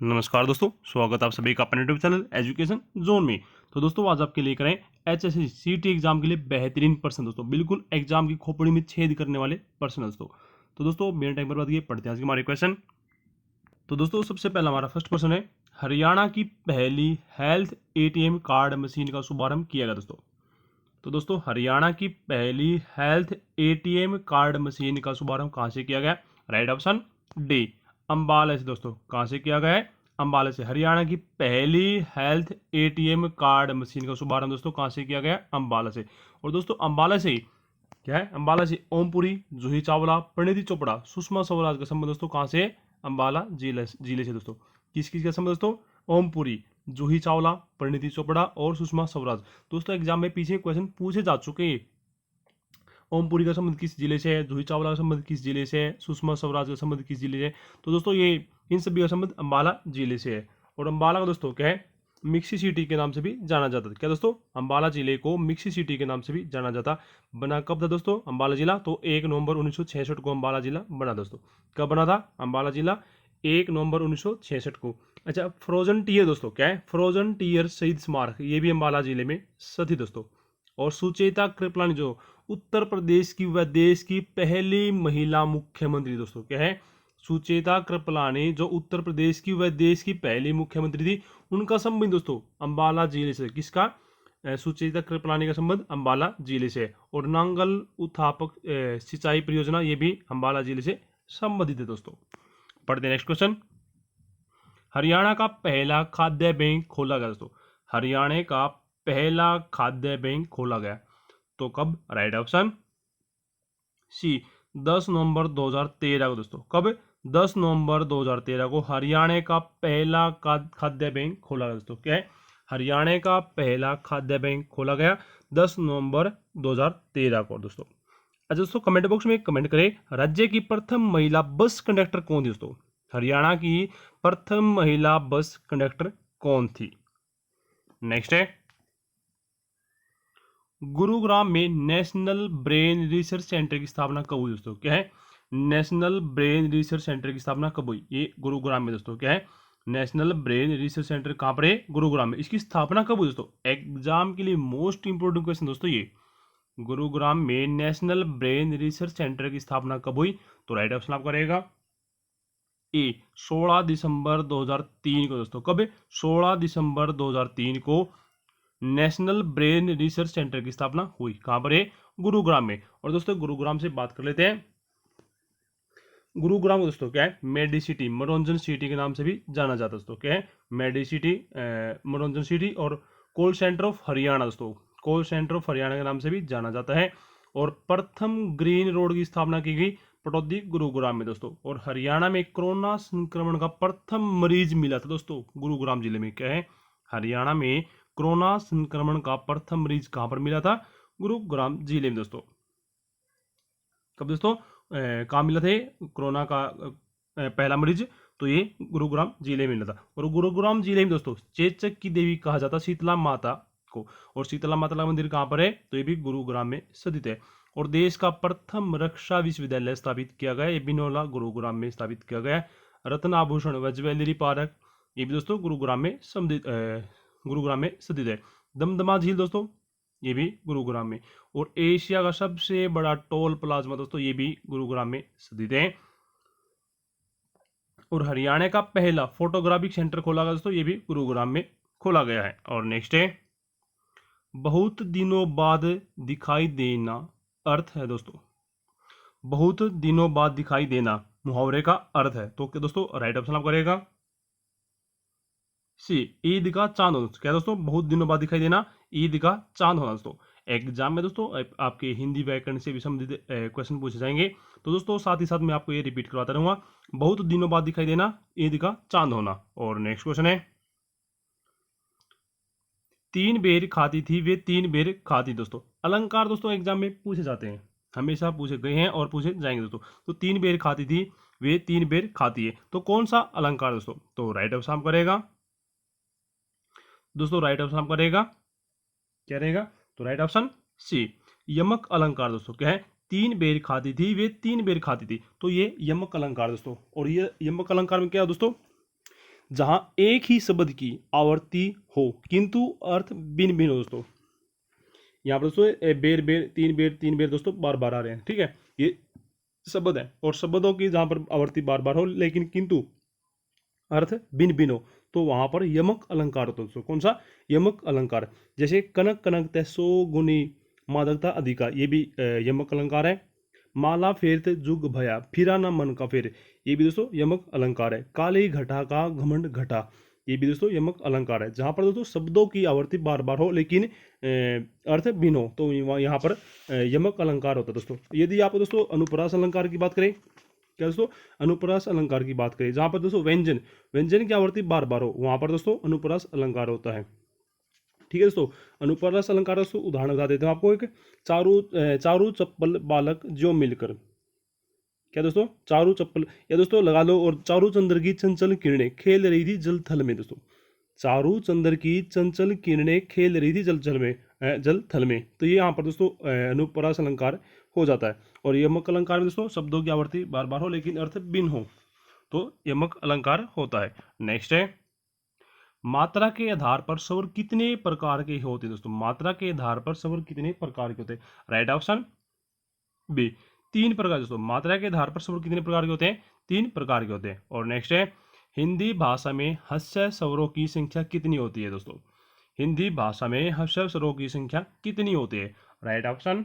नमस्कार दोस्तों, स्वागत है आप सभी का अपने यूट्यूब चैनल एजुकेशन जोन में। तो दोस्तों आज आपके लेकर आए एचएससी सीटी एग्जाम के लिए बेहतरीन प्रश्न दोस्तों, बिल्कुल एग्जाम की खोपड़ी में छेद करने वाले प्रश्न दोस्तों। तो दोस्तों बिना टाइम बर्बाद किए पढ़ते हैं आज के हमारे क्वेश्चन। तो दोस्तों सबसे पहला हमारा फर्स्ट क्वेश्चन है, हरियाणा की पहली हेल्थ एटीएम कार्ड मशीन का शुभारंभ किया गया दोस्तों। तो दोस्तों हरियाणा की पहली हेल्थ एटीएम कार्ड मशीन का शुभारंभ कहाँ से किया गया? राइट ऑप्शन डी, अंबाला से दोस्तों। कहाँ से किया गया है? अंबाला से। हरियाणा की पहली हेल्थ एटीएम कार्ड मशीन का शुभारंभ दोस्तों कहाँ से किया गया? अंबाला से। और दोस्तों अंबाला से क्या है? अंबाला से ओमपुरी, जूही चावला, परिणीति चोपड़ा, सुषमा स्वराज का संबंध दोस्तों कहाँ से? अंबाला जिले से दोस्तों। किस किस का संबंध दोस्तों? ओमपुरी, जूही चावला, परिणीति चोपड़ा और सुषमा स्वराज। दोस्तों एग्जाम में पीछे क्वेश्चन पूछे जा चुके हैं। ओमपुरी का संबंध किस जिले से है? जूही चावला का संबंध किस जिले से है? सुषमा स्वराज का संबंध किस जिले से है? तो दोस्तों ये इन सभी का संबंध अंबाला जिले से है। और अंबाला का दोस्तों क्या है? मिक्सी सिटी के नाम से भी जाना जाता था। क्या दोस्तों? अंबाला जिले को मिक्सी सिटी के नाम से भी जाना जाता। बना कब था दोस्तों अंबाला जिला? तो 1 नवंबर 1966 को अंबाला जिला बना दोस्तों। कब बना था अंबाला जिला? 1 नवंबर 1966 को। अच्छा, फ्रोजन टीयर दोस्तों क्या है? फ्रोजन टीयर शहीद स्मारक, ये भी अंबाला जिले में स्थित दोस्तों। और सुचेता कृपलानी जो उत्तर प्रदेश की व देश की पहली महिला मुख्यमंत्री दोस्तों क्या है? सुचेता कृपलानी जो उत्तर प्रदेश की व देश की पहली मुख्यमंत्री थी, उनका संबंध दोस्तों अंबाला जिले से। किसका? सुचेता कृपलानी का संबंध अंबाला जिले से। और नांगल उत्थापक सिंचाई परियोजना, ये भी अंबाला जिले से संबंधित है दोस्तों। पढ़ते हैं नेक्स्ट क्वेश्चन। हरियाणा का पहला खाद्य बैंक खोला गया दोस्तों। हरियाणा का पहला खाद्य बैंक खोला गया तो कब? राइट ऑप्शन सी, 10 नवंबर 2013 को दोस्तों। कब? 10 नवंबर 2013 को हरियाणा का पहला खाद्य बैंक खोला गया दोस्तों। क्या है? हरियाणा का पहला खाद्य बैंक खोला गया 10 नवंबर 2013 को दोस्तों। अच्छा दोस्तों कमेंट बॉक्स में कमेंट करें, राज्य की प्रथम महिला बस कंडक्टर कौन थी दोस्तों? हरियाणा की प्रथम महिला बस कंडक्टर कौन थी? नेक्स्ट है, गुरुग्राम में नेशनल ब्रेन रिसर्च सेंटर की स्थापना कब हुई दोस्तों? क्या है? नेशनल ब्रेन रिसर्च सेंटर की स्थापना कब हुई? ये गुरुग्राम में दोस्तों। क्या है? नेशनल ब्रेन रिसर्च सेंटर कहाँ पर है? गुरुग्राम में। इसकी स्थापना कब हुई दोस्तों? एग्जाम के लिए मोस्ट इंपोर्टेंट क्वेश्चन दोस्तों ये। गुरुग्राम में नेशनल ब्रेन रिसर्च सेंटर की स्थापना कब हुई? तो राइट ऑप्शन आपका रहेगा ए, 16 दिसंबर 2003 को दोस्तों। कब? 16 दिसंबर 2003 को नेशनल ब्रेन रिसर्च सेंटर की स्थापना हुई। कहां पर है? गुरुग्राम में। और दोस्तों गुरुग्राम से बात कर लेते हैं। गुरुग्राम दोस्तों क्या है? मेडिसिटी, मनोरंजन सिटी के नाम से भी जाना जाता है दोस्तों। क्या है? मेडिसिटी, मनोरंजन सिटी। और कोल सेंटर ऑफ हरियाणा दोस्तों, कोल सेंटर ऑफ हरियाणा के नाम से भी जाना जाता है। और प्रथम ग्रीन रोड की स्थापना की गई पटौदी गुरुग्राम में दोस्तों। और हरियाणा में कोरोना संक्रमण का प्रथम मरीज मिला था दोस्तों गुरुग्राम जिले में। क्या है? हरियाणा में कोरोना संक्रमण का प्रथम मरीज कहां पर मिला था? गुरुग्राम जिले में दोस्तों। कब दोस्तों कहाँ मिला था कोरोना का पहला मरीज? तो ये गुरुग्राम जिले में मिला था। और गुरुग्राम जिले में दोस्तों चेचक की देवी कहा जाता शीतला माता को। और शीतला माता का मंदिर कहाँ पर है? तो ये भी गुरुग्राम में स्थित है। और देश का प्रथम रक्षा विश्वविद्यालय स्थापित किया गया, ये बिनोला गुरुग्राम में स्थापित किया गया। रत्न आभूषण व ज्वेलरी पार्क, ये भी दोस्तों गुरुग्राम में स्थित है। दमदमा झील दोस्तों, ये भी गुरुग्राम में। और एशिया का सबसे बड़ा टोल प्लाज्मा दोस्तों, ये भी गुरुग्राम में स्थित है। और हरियाणा का पहला फोटोग्राफिक सेंटर खोला गया दोस्तों, ये भी गुरुग्राम में खोला गया है। और नेक्स्ट है, बहुत दिनों बाद दिखाई देना अर्थ है दोस्तों। बहुत दिनों बाद दिखाई देना मुहावरे का अर्थ है। तो क्या दोस्तों राइट ऑप्शन आप करेगा सी, ईद का चांद होना। क्या दोस्तों? बहुत दिनों बाद दिखाई देना ईद का चांद होना दोस्तों। एग्जाम में दोस्तों आपके हिंदी व्याकरण से भी संबंधित क्वेश्चन पूछे जाएंगे। तो दोस्तों साथ ही साथ मैं आपको ये रिपीट करवाता रहूंगा, बहुत दिनों बाद दिखाई देना ईद का चांद होना। और नेक्स्ट क्वेश्चन है, 3 बेर खाती थी वे 3 बेर खाती दोस्तों। अलंकार दोस्तों एग्जाम में पूछे जाते हैं, हमेशा पूछे गए हैं और पूछे जाएंगे दोस्तों। तो 3 बेर खाती थी वे 3 बेर खाती है, तो कौन सा अलंकार दोस्तों? तो राइट ऑप्शन आपका रहेगा दोस्तों, राइट ऑप्शन आपका रहेगा क्या रहेगा? तो राइट ऑप्शन सी, यमक अलंकार दोस्तों। क्या है? 3 बेर खाती थी वे 3 बेर खाती थी, तो ये यमक अलंकार दोस्तों। और ये यमक अलंकार में क्या है दोस्तों? जहां एक ही शब्द की आवृत्ति हो किंतु अर्थ भिन्न भिन्न हो दोस्तों। यहाँ पर दोस्तों बेर बेर तीन बेर दोस्तों बार बार आ रहे हैं, ठीक है, ये शब्द है। और शब्दों की जहां पर आवृत्ति बार बार हो लेकिन किंतु अर्थ भिन्न भिन्न हो तो वहां पर यमक अलंकार होता है दोस्तों। कौन सा? यमक अलंकार। जैसे कनक कनक तैसो गुनी मादकता अधिका, ये भी यमक अलंकार है। माला फेरते जुग भया फिरा न मन का फेर, ये भी दोस्तों यमक अलंकार है। काली घटा का घमंड घटा, ये भी दोस्तों यमक अलंकार है। जहां पर दोस्तों शब्दों की आवृत्ति बार बार हो लेकिन अर्थ भिन्न हो तो यहाँ पर यमक अलंकार होता है दोस्तों। यदि आप दोस्तों अनुप्रास अलंकार की बात करें, क्या दोस्तों, अनुप्रास अलंकार की बात करें, जहां पर दोस्तों व्यंजन व्यंजन की आवृत्ति बार बार हो वहां पर दोस्तों अनुप्रास अलंकार होता है। ठीक है दोस्तों, अनुप्रास अलंकार दोस्तों उदाहरण बता देते हैं आपको। एक चारू चप्पल बालक जो मिलकर, क्या दोस्तों, चारू चप्पल, या दोस्तों लगा लो, और चारू चंद्र की चंचल किरणें खेल रही थी जल थल में। दोस्तों चारू चंद्र की चंचल किरणें खेल रही थी जल जल में, जल थल में, तो ये यहाँ पर दोस्तों अनुप्रास अलंकार हो जाता है। और यमक अलंकार में दोस्तों शब्दों की आवृत्ति बार बार हो लेकिन अर्थ भिन्न हो तो यमक अलंकार होता है। नेक्स्ट है, मात्रा के आधार पर स्वर कितने प्रकार के होते हैं दोस्तों? मात्रा के आधार पर स्वर कितने प्रकार के होते हैं? राइट ऑप्शन बी, 3 प्रकार दोस्तों। मात्रा के आधार पर स्वर कितने प्रकार के होते हैं? 3 प्रकार के होते हैं। और नेक्स्ट है, हिंदी भाषा में हस्य स्वरों की संख्या कितनी होती है दोस्तों? हिंदी भाषा में हस्य स्वरों की संख्या कितनी होती है? राइट ऑप्शन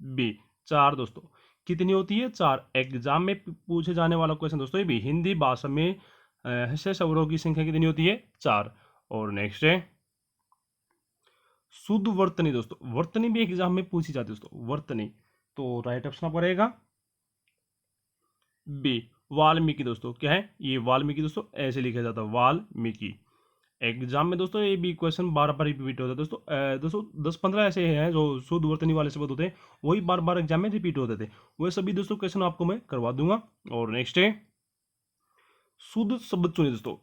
बी, 4 दोस्तों। कितनी होती है? 4। एग्जाम में पूछे जाने वाला क्वेश्चन दोस्तों ये भी, हिंदी भाषा में हस्य स्वरों की संख्या कितनी होती है? 4। और नेक्स्ट है, शुद्ध वर्तनी दोस्तों। वर्तनी भी एग्जाम में पूछी जाती है दोस्तों, वर्तनी। तो राइट ऑप्शन आपका रहेगा बी, वाल्मीकि दोस्तों। क्या है ये? वाल्मीकि दोस्तों, ऐसे लिखा जाता है वाल्मीकि। एग्जाम में दोस्तों ये भी क्वेश्चन बार बार रिपीट होता है दोस्तों। दोस्तों 10-15 ऐसे हैं जो शुद्ध वर्तनी वाले शब्द होते हैं, वही बार बार एग्जाम में रिपीट होते थे। वह सभी दोस्तों क्वेश्चन आपको मैं करवा दूंगा। और नेक्स्ट है, शुद्ध शब्द चुनिए दोस्तों।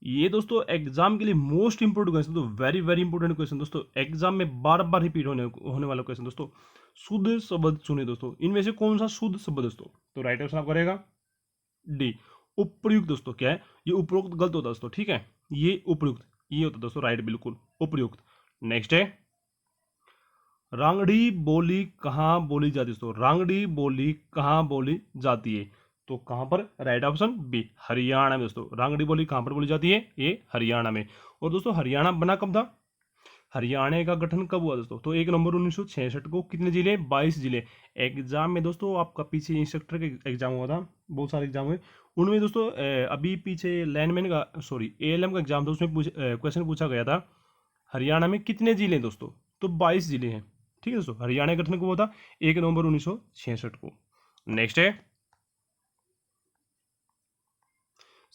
ये दोस्तों एग्जाम के लिए मोस्ट इंपोर्टेंट क्वेश्चन, तो वेरी वेरी इंपोर्टेंट क्वेश्चन दोस्तों, एग्जाम में बार बार रिपीट होने वाला क्वेश्चन दोस्तों। शुद्ध शब्द चुने दोस्तों, इनमें से कौन सा शुद्ध शब्द दोस्तों? तो राइट आंसर आपका रहेगा डी, उपयुक्त दोस्तों। क्या है ये? उपरोक्त गलत होता है दोस्तों, ठीक है, ये उपयुक्त, ये होता है दोस्तों राइट, बिल्कुल उपयुक्त। नेक्स्ट है, रांगड़ी बोली कहाँ बोली जाती है दोस्तों? रांगड़ी बोली कहाँ बोली जाती है? तो कहाँ पर? राइट ऑप्शन बी, हरियाणा में दोस्तों। रांगड़ी बोली कहाँ पर बोली जाती है? ये हरियाणा में। और दोस्तों हरियाणा बना कब था? हरियाणा का गठन कब हुआ दोस्तों? तो 1 नवंबर 1966 को। कितने जिले? 22 जिले। एग्जाम में दोस्तों आपका पीछे इंस्ट्रक्टर का एग्जाम हुआ था, बहुत सारे एग्जाम हुए, उनमें दोस्तों अभी पीछे लैंडमैन का सॉरी एएलएम का एग्जाम था, उसमें क्वेश्चन पूछा गया था हरियाणा में कितने जिले हैं दोस्तों? तो 22 जिले हैं। ठीक है दोस्तों, हरियाणा का गठन कब हुआ था? 1 नवंबर 1966 को। नेक्स्ट है,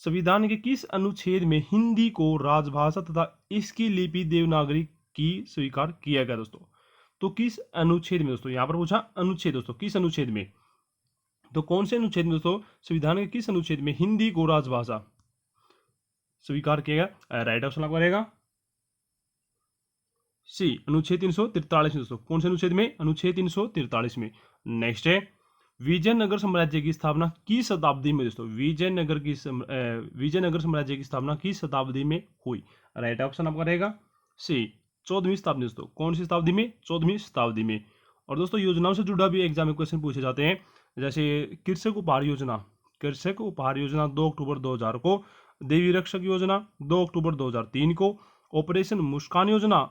संविधान के किस अनुच्छेद में हिंदी को राजभाषा तथा इसकी लिपि देवनागरी की स्वीकार किया गया दोस्तों? तो किस अनुच्छेद में दोस्तों? यहां पर पूछा अनुच्छेद दोस्तों, किस अनुच्छेद में? तो कौन से अनुच्छेद में दोस्तों संविधान के किस अनुच्छेद में हिंदी को राजभाषा स्वीकार किया गया? राइट ऑप्शन आपका रहेगा सी, अनुच्छेद 343 में दोस्तों। कौन से अनुच्छेद में? अनुच्छेद 343 में। नेक्स्ट है, विजयनगर साम्राज्य की स्थापना किस शताब्दी में दोस्तों? विजयनगर साम्राज्य की स्थापना किस शताब्दी में हुई? राइट ऑप्शन आपका रहेगा सी, 14वीं शताब्दी दोस्तों। कौन सी शताब्दी में? 14वीं शताब्दी में। और दोस्तों योजनाओं से जुड़ा भी एग्जाम में क्वेश्चन पूछे जाते हैं, जैसे कृषक उपहार योजना। कृषक उपहार योजना 2 अक्टूबर 2000 को। देवी रक्षक योजना 2 अक्टूबर 2003 को। ऑपरेशन मुस्कान योजना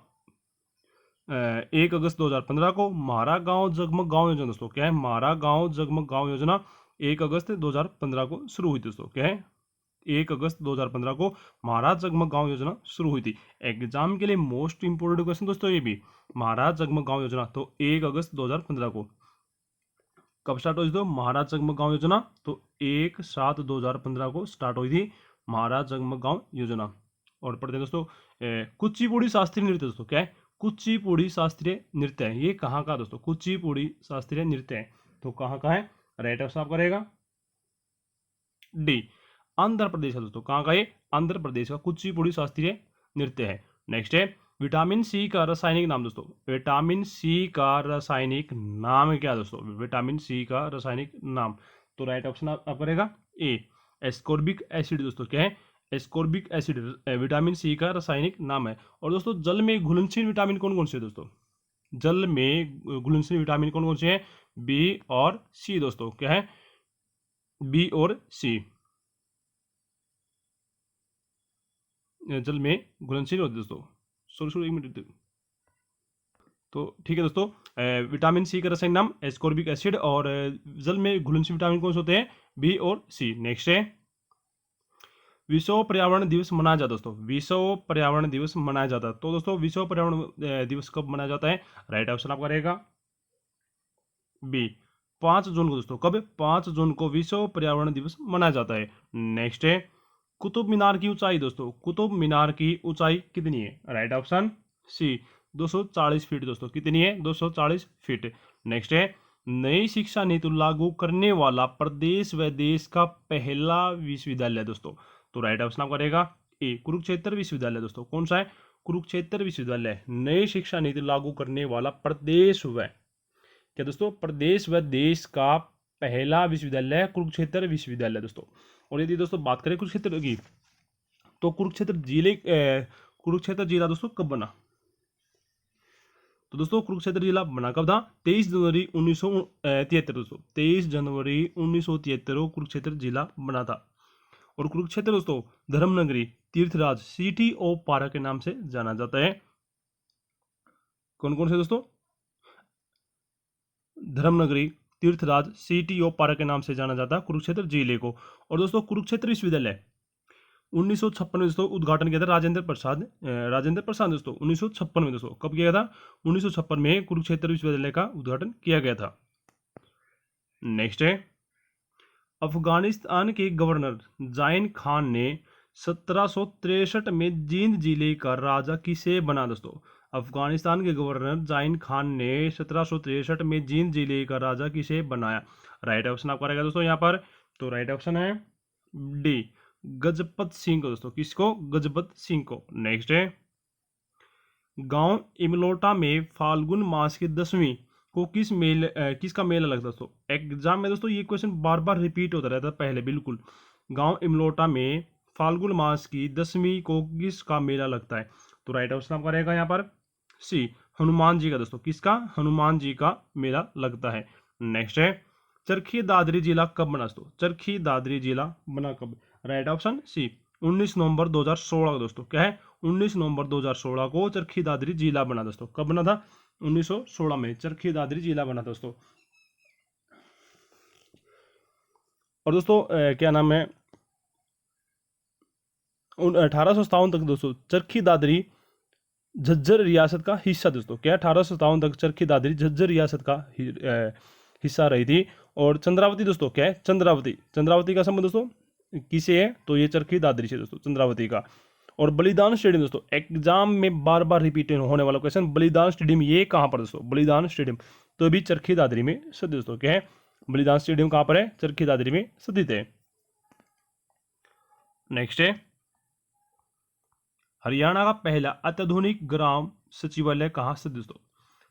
1 अगस्त 2015 को। म्हारा गांव जगमग गांव योजना दोस्तों। क्या है? म्हारा गांव जगमग गांव योजना 1 अगस्त 2015 को शुरू हुई दोस्तों। क्या है? 1 अगस्त 2015 को महाराज जगमग गांव योजना शुरू हुई थी। एग्जाम के लिए मोस्ट इंपोर्टेंट क्वेश्चन दोस्तों ये भी, महाराज जगमग गांव योजना तो 1 अगस्त 2015 को। कब स्टार्ट हुई थी महाराज जगमग गांव योजना? तो 1/7/2015 को स्टार्ट हुई थी महाराज जगमग गांव योजना। और पढ़ते हैं दोस्तों, कुचिपुड़ी शास्त्रीय नृत्य दोस्तों। क्या है? कुचिपुड़ी शास्त्रीय नृत्य है, ये कहाँ का दोस्तों? कुचिपुड़ी शास्त्रीय नृत्य है, तो कहाँ का है? राइट आंसर आपका रहेगा डी, आंध्र प्रदेश है दोस्तों। कहाँ का? ये आंध्र प्रदेश का कुचिपुड़ी शास्त्रीय नृत्य है। नेक्स्ट है, विटामिन सी का रासायनिक नाम दोस्तों। विटामिन सी का रासायनिक नाम क्या दोस्तों? विटामिन सी का रासायनिक नाम, तो राइट ऑप्शन आपका रहेगा ए, एस्कॉर्बिक एसिड दोस्तों क्या है, एस्कॉर्बिक एसिड विटामिन सी का रासायनिक नाम है। और दोस्तों जल में घुलनशील विटामिन कौन कौन से है दोस्तों, जल में घुलनशील विटामिन कौन कौन से हैं, बी और सी दोस्तों, क्या है, बी और सी जल में घुलनशील होते हैं दोस्तों। सॉरी एक मिनट। तो ठीक है दोस्तों, विटामिन सी का रासायनिक नाम एस्कॉर्बिक एसिड, और जल में घुलनशील विटामिन कौन से होते हैं, बी और सी। नेक्स्ट है विश्व पर्यावरण दिवस मनाया जाता है दोस्तों, विश्व पर्यावरण दिवस मनाया जाता है। तो दोस्तों विश्व पर्यावरण दिवस कब मनाया जाता है, राइट ऑप्शन आपका रहेगा बी, 5 जून को दोस्तों। कब, 5 जून को विश्व पर्यावरण दिवस मनाया जाता है। नेक्स्ट है कुतुब मीनार की ऊंचाई दोस्तों, कुतुब मीनार की ऊंचाई कितनी है, राइट ऑप्शन सी, 240 फीट दोस्तों, कितनी है, 240 फीट। नेक्स्ट है नई शिक्षा नीति लागू करने वाला प्रदेश व देश का पहला विश्वविद्यालय दोस्तों। तो राइट ऑप्शन आपका रहेगा ए, कुरुक्षेत्र विश्वविद्यालय दोस्तों। कौन सा है, कुरुक्षेत्र विश्वविद्यालय। नई शिक्षा नीति लागू करने वाला प्रदेश व, क्या दोस्तों, प्रदेश व देश का पहला विश्वविद्यालय कुरुक्षेत्र विश्वविद्यालय दोस्तों। और यदि दोस्तों बात करें कुरुक्षेत्र की, तो कुरुक्षेत्र जिला दोस्तों कब बना, तो दोस्तों कुरुक्षेत्र जिला बना कब था, 23 जनवरी 1973 दोस्तों, 23 जनवरी 1973 को कुरुक्षेत्र जिला बना था। और कुरुक्षेत्र दोस्तों धर्मनगरी तीर्थराज सिटी ऑफ पार्क के नाम से जाना जाता है। कौन कौन से दोस्तों, धर्मनगरी तीर्थराज सिटी ऑफ पार्क के नाम से जाना जाता है कुरुक्षेत्र जिले को। और दोस्तों कुरुक्षेत्र विश्वविद्यालय 1956 में दोस्तों उद्घाटन किया था राजेंद्र प्रसाद दोस्तों, 1956 में दोस्तों। कब किया था, 1956 में कुरुक्षेत्र विश्वविद्यालय का उद्घाटन किया गया था। नेक्स्ट है अफगानिस्तान के गवर्नर जाइन खान ने 1763 में जींद जिले का राजा किसे बना दोस्तों। अफगानिस्तान के गवर्नर जाइन खान ने 1763 में जींद जिले का राजा किसे बनाया, राइट ऑप्शन आपका रहेगा दोस्तों यहाँ पर। तो राइट ऑप्शन है डी, गजपत सिंह को दोस्तों, किसको, गजपत सिंह को। नेक्स्ट है गांव इमलोटा में फाल्गुन मास की 10वीं को किसका मेला लगता है दोस्तों। एग्जाम में दोस्तों ये क्वेश्चन बार बार रिपीट होता रहता है पहले, बिल्कुल। गांव इमलोटा में फाल्गुन मास की 10वीं को किसका मेला लगता है, तो राइट ऑप्शन आपका रहेगा यहाँ पर सी, हनुमान जी का दोस्तों, किसका, हनुमान जी का मेला लगता है। नेक्स्ट है चरखी दादरी जिला कब बना दोस्तों, चरखी दादरी जिला बना कब, राइट ऑप्शन सी, 19 नवंबर 2016 दोस्तों, क्या है, 19 नवंबर 2016 को चरखी दादरी जिला बना दोस्तों। कब बना था, 1916 में चरखी दादरी जिला बना दोस्तों। और दोस्तों क्या नाम है, 1857 तक दोस्तों चरखी दादरी झज्जर रियासत का हिस्सा दोस्तों, क्या 1857 तक चरखी दादरी झज्जर रियासत का हिस्सा रही थी। और चंद्रावती दोस्तों क्या है, चंद्रावती का संबंध दोस्तों किसे है, तो ये चरखी दादरी से दोस्तों, चंद्रावती का। और बलिदान स्टेडियम दोस्तों एग्जाम में बार बार रिपीट होने वाला क्वेश्चन, बलिदान स्टेडियम ये कहाँ पर दोस्तों, बलिदान स्टेडियम तो भी चरखी दादरी में स्थित दोस्तों, क्या है, बलिदान स्टेडियम कहाँ पर है, चरखी दादरी में स्थित है। नेक्स्ट है हरियाणा का पहला अत्याधुनिक ग्राम सचिवालय कहाँ स्थित दोस्तों,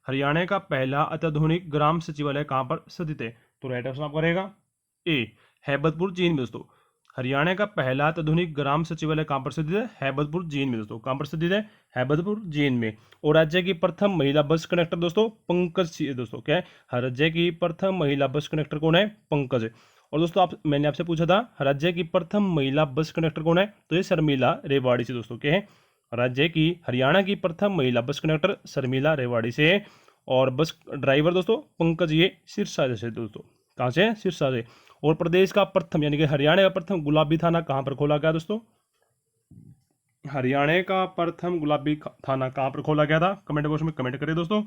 हरियाणा का पहला अत्याधुनिक ग्राम सचिवालय कहाँ पर स्थित है, तो राइट ऑप्शन आपका रहेगा ए, हैबतपुर जींद में दोस्तों। हरियाणा का पहला अत्याधुनिक ग्राम सचिवालय कहाँ पर स्थित है, हैबतपुर जींद में दोस्तों, कहाँ पर स्थित है, हैबतपुर जींद में। और राज्य की प्रथम महिला बस कंडक्टर दोस्तों पंकज सिंह दोस्तों, क्या है, राज्य की प्रथम महिला बस कंडक्टर कौन है, पंकज। और दोस्तों मैंने आपसे पूछा था राज्य की प्रथम महिला बस कंडक्टर कौन है, तो ये शर्मिला रेवाड़ी से दोस्तों, क्या है, राज्य की, हरियाणा की प्रथम महिला बस कंडक्टर शर्मिला रेवाड़ी से है। और बस ड्राइवर दोस्तों पंकज ये सिरसा से दोस्तों, कहाँ से, सिरसा से। और प्रदेश का प्रथम यानी कि हरियाणा का प्रथम गुलाबी थाना कहाँ पर खोला गया दोस्तों, हरियाणा का प्रथम गुलाबी थाना कहाँ पर खोला गया था, कमेंट बॉक्स में कमेंट करिए दोस्तों।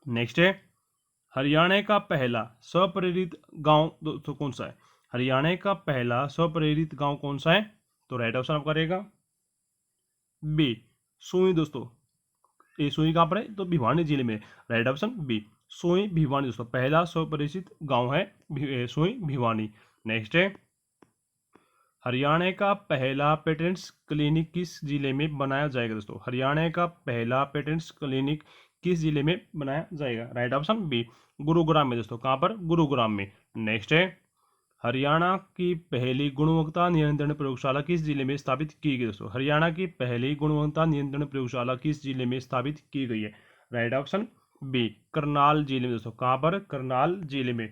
नेक्स्ट है हरियाणा का पहला स्वप्रेरित गांव दोस्तों कौन सा है, हरियाणा का पहला स्वप्रेरित गांव कौन सा है, तो राइट ऑप्शन आपका रहेगा बी, सुई दोस्तों। ये सुई कहाँ पर है, तो भिवानी जिले में, राइट ऑप्शन बी, सुई भिवानी दोस्तों, पहला स्वपरिचित गांव है सुई भिवानी। नेक्स्ट है हरियाणा का पहला पेटेंट्स क्लिनिक किस जिले में बनाया जाएगा दोस्तों, हरियाणा का पहला पेटेंट्स क्लिनिक किस जिले में बनाया जाएगा, राइट ऑप्शन बी, गुरुग्राम में दोस्तों, कहाँ पर, गुरुग्राम में। नेक्स्ट है हरियाणा की पहली गुणवत्ता नियंत्रण प्रयोगशाला किस जिले में स्थापित की गई दोस्तों? हरियाणा की पहली गुणवत्ता नियंत्रण प्रयोगशाला किस जिले में स्थापित की गई है? राइट ऑप्शन बी, करनाल जिले में दोस्तों। कहां पर? करनाल जिले में।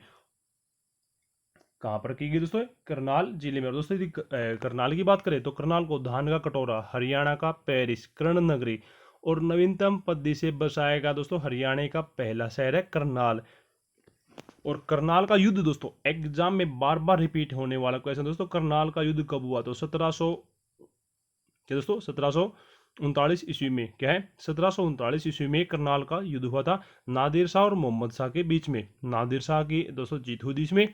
कहां पर की गई दोस्तों? करनाल जिले में। और दोस्तों यदि करनाल की बात करें तो करनाल को धान का कटोरा, हरियाणा का पेरिस, कर्ण नगरी और नवीनतम पद्धति से बसाया गया दोस्तों हरियाणा का पहला शहर है करनाल। और करनाल का युद्ध दोस्तों एग्जाम में बार बार रिपीट होने वाला क्वेश्चन दोस्तों। करनाल का युद्ध कब हुआ? तो 1700 क्या दोस्तों? 1739 ईस्वी में। क्या है? 1739 ईस्वी में करनाल का युद्ध हुआ था नादिर शाह और मोहम्मद शाह के बीच में। नादिर शाह की दोस्तों जीत हुई थी इसमें।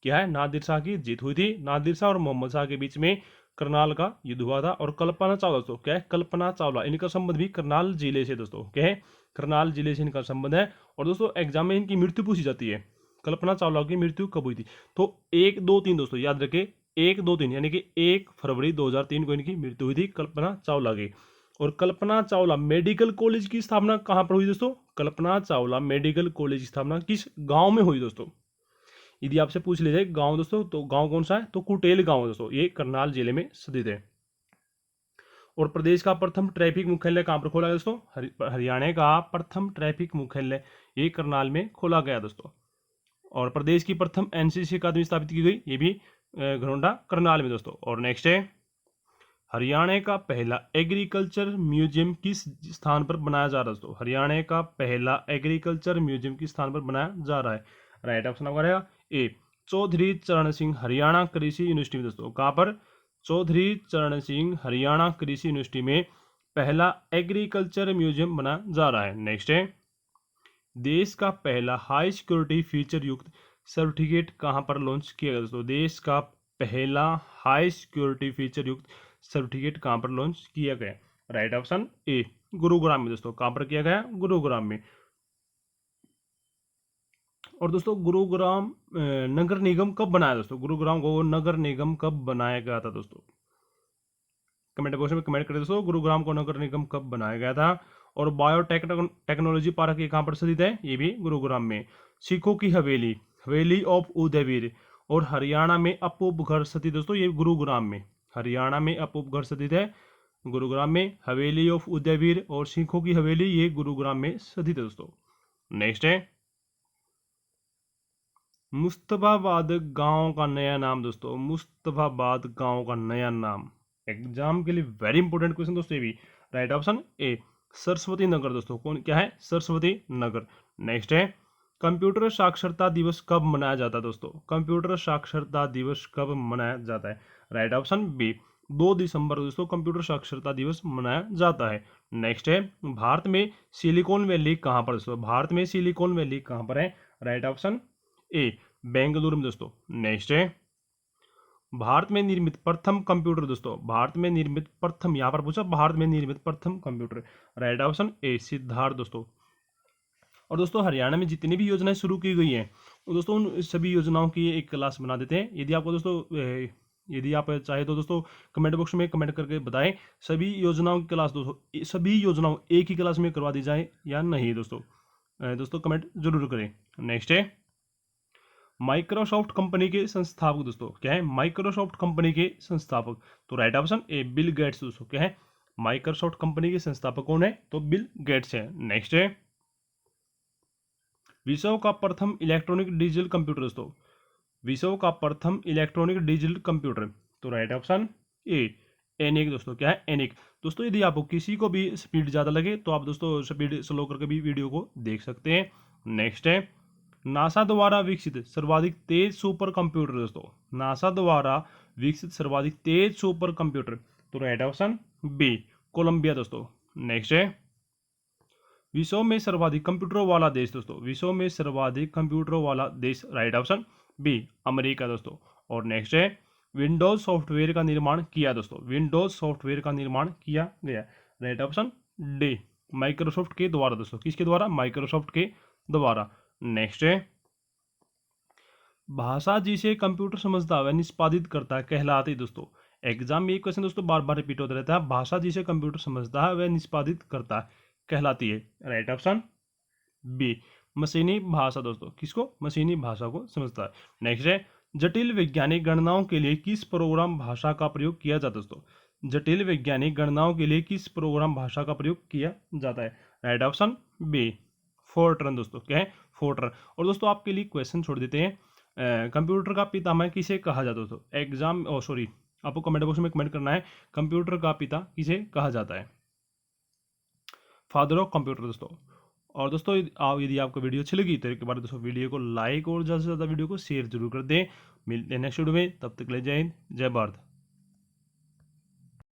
क्या है? नादिर शाह की जीत हुई थी। नादिर शाह और मोहम्मद शाह के बीच में करनाल का युद्ध हुआ था। और कल्पना चावला दोस्तों, क्या है? कल्पना चावला, इनका संबंध भी करनाल जिले से दोस्तों। क्या है? करनाल जिले से इनका संबंध है। और दोस्तों एग्जाम में इनकी मृत्यु पूछी जाती है। कल्पना चावला की मृत्यु कब हुई थी? तो 1, 2, 3 दोस्तों याद रखें, 1, 2, 3 यानी कि 1 फरवरी 2003 को इनकी मृत्यु हुई थी कल्पना चावला की। और कल्पना चावला मेडिकल कॉलेज की स्थापना कहां पर हुई दोस्तों? कल्पना चावला मेडिकल कॉलेज की स्थापना किस गांव में हुई दोस्तों? यदि आपसे पूछ लिया जाए गांव दोस्तों, तो गांव कौन सा है? तो कुटेल गांव दोस्तों, ये करनाल जिले में स्थित है। और प्रदेश का प्रथम ट्रैफिक मुख्यालय कहां पर खोला गया दोस्तों? हरियाणा का प्रथम ट्रैफिक मुख्यालय ये करनाल में खोला गया दोस्तों। और प्रदेश की प्रथम एनसीसी अकादमी स्थापित की गई, ये भी घरोंडा करनाल में दोस्तों। और नेक्स्ट है, हरियाणा का पहला एग्रीकल्चर म्यूजियम किस स्थान पर बनाया जा रहा है दोस्तों? हरियाणा का पहला एग्रीकल्चर म्यूजियम किस स्थान पर बनाया जा रहा है? राइट ऑप्शन आपका रहेगा ए, चौधरी चरण सिंह हरियाणा कृषि यूनिवर्सिटी में दोस्तों। कहां पर? चौधरी चरण सिंह हरियाणा कृषि यूनिवर्सिटी में पहला एग्रीकल्चर म्यूजियम बनाया जा रहा है। नेक्स्ट है, देश का पहला हाई सिक्योरिटी फीचर युक्त सर्टिफिकेट कहां पर लॉन्च किया गया दोस्तों? देश का पहला हाई सिक्योरिटी फीचर युक्त सर्टिफिकेट कहां पर लॉन्च किया गया? राइट ऑप्शन ए, गुरुग्राम में दोस्तों। कहां पर किया गया? गुरुग्राम में। और दोस्तों गुरुग्राम नगर निगम कब बनाया दोस्तों? गुरुग्राम को नगर निगम कब बनाया गया था दोस्तों? कमेंट बॉक्स में कमेंट करें दोस्तों, गुरुग्राम को नगर निगम कब बनाया गया था? और बायोटेक्नोलॉजी पार्क ये कहां पर स्थित है? ये भी गुरुग्राम में। सिखों की हवेली, हवेली ऑफ उदयवीर और हरियाणा में अपूपगढ़ स्थित दोस्तों, ये गुरुग्राम में। हरियाणा में अपूपगढ़ स्थित है गुरुग्राम में। हवेली ऑफ उदयवीर और सिखों की हवेली ये गुरुग्राम में स्थित है दोस्तों। नेक्स्ट है, मुस्तफाबाद गांव का नया नाम दोस्तों। मुस्तफाबाद गांव का नया नाम एग्जाम के लिए वेरी इंपॉर्टेंट क्वेश्चन दोस्तों ये भी। Right option A, Saraswati Nagar दोस्तों। कौन क्या है? सरस्वती नगर। नेक्स्ट है, कंप्यूटर साक्षरता दिवस कब मनाया जाता है दोस्तों? कंप्यूटर साक्षरता दिवस कब मनाया जाता है? राइट ऑप्शन बी, 2 दिसंबर दोस्तों कंप्यूटर साक्षरता दिवस मनाया जाता है। नेक्स्ट है, भारत में सिलिकॉन वैली कहां पर दोस्तों? भारत में सिलिकॉन वैली कहां पर है? राइट ऑप्शन ए, बेंगलुरु में दोस्तों। नेक्स्ट है, भारत में निर्मित प्रथम कंप्यूटर दोस्तों। भारत में निर्मित प्रथम, यहां पर पूछा भारत में निर्मित प्रथम computer. Right option A, Siddharth दोस्तों। और दोस्तों हरियाणा में जितनी भी योजनाएं शुरू की गई हैं वो दोस्तों उन सभी योजनाओं की एक क्लास बना देते हैं। यदि आपको दोस्तों यदि आप चाहे तो दोस्तों कमेंट बॉक्स में कमेंट करके बताएं सभी योजनाओं की क्लास दोस्तों, सभी योजनाओं एक ही क्लास में करवा दी जाए या नहीं दोस्तों। दोस्तों कमेंट जरूर करें। नेक्स्ट है, माइक्रोसॉफ्ट कंपनी के संस्थापक दोस्तों। क्या है? माइक्रोसॉफ्ट कंपनी के संस्थापक। तो right option A, Bill Gates दोस्तों। क्या है? माइक्रोसॉफ्ट कंपनी के संस्थापक कौन है? तो बिल गेट्स है। नेक्स्ट है, विश्व का प्रथम इलेक्ट्रॉनिक डिजिटल कंप्यूटर दोस्तों। विश्व का प्रथम इलेक्ट्रॉनिक डिजिटल कंप्यूटर। तो राइट ऑप्शन ए, एनिक दोस्तों। क्या है? एनिक। दोस्तों यदि आपको किसी को भी स्पीड ज़्यादा लगे तो आप दोस्तों स्पीड स्लो करके भी वीडियो को देख सकते हैं। नेक्स्ट है, नासा द्वारा विकसित सर्वाधिक तेज सुपर कंप्यूटर दोस्तों। नासा द्वारा विकसित सर्वाधिक तेज सुपर कंप्यूटर। तो राइट ऑप्शन बी, कोलंबिया दोस्तों। नेक्स्ट है, विश्व में सर्वाधिक कंप्यूटरों वाला देश दोस्तों। विश्व में सर्वाधिक कंप्यूटरों वाला देश। राइट ऑप्शन बी, अमेरिका दोस्तों। और नेक्स्ट है, विंडोज सॉफ्टवेयर का निर्माण किया दोस्तों। विंडोज सॉफ्टवेयर का निर्माण किया गया। राइट ऑप्शन डी, माइक्रोसॉफ्ट के द्वारा दोस्तों। किसके द्वारा? माइक्रोसॉफ्ट के द्वारा। नेक्स्ट है, भाषा जिसे कंप्यूटर समझता है वह निष्पादित करता है कहलाती दोस्तों। एग्जाम में ये क्वेश्चन दोस्तों बार बार रिपीट होता रहता है। भाषा जिसे कंप्यूटर समझता है वह निष्पादित करता है कहलाती है। राइट ऑप्शन बी, मशीनी भाषा दोस्तों। किसको? मशीनी भाषा को समझता है। नेक्स्ट है, जटिल वैज्ञानिक गणनाओं के लिए किस प्रोग्राम भाषा का प्रयोग किया जाता है दोस्तों? जटिल वैज्ञानिक गणनाओं के लिए किस प्रोग्राम भाषा का प्रयोग किया जाता है? राइट ऑप्शन बी, फोर्ट्रन दोस्तों। क्या है? फोर्ट्रन। और दोस्तों आपके लिए क्वेश्चन छोड़ देते हैं, कंप्यूटर का पितामह किसे कहा जाता है दोस्तों? एग्जाम सॉरी, आपको कमेंट बॉक्स में कमेंट करना है, कंप्यूटर का पिता किसे कहा जाता है? फादर ऑफ कंप्यूटर दोस्तों। और दोस्तों यदि आपको वीडियो अच्छी लगी तो एक बार दोस्तों वीडियो को लाइक और ज़्यादा से ज़्यादा वीडियो को शेयर जरूर कर दें। मिलते हैं नेक्स्ट वीडियो में, तब तक ले जय हिंद, जय भारत।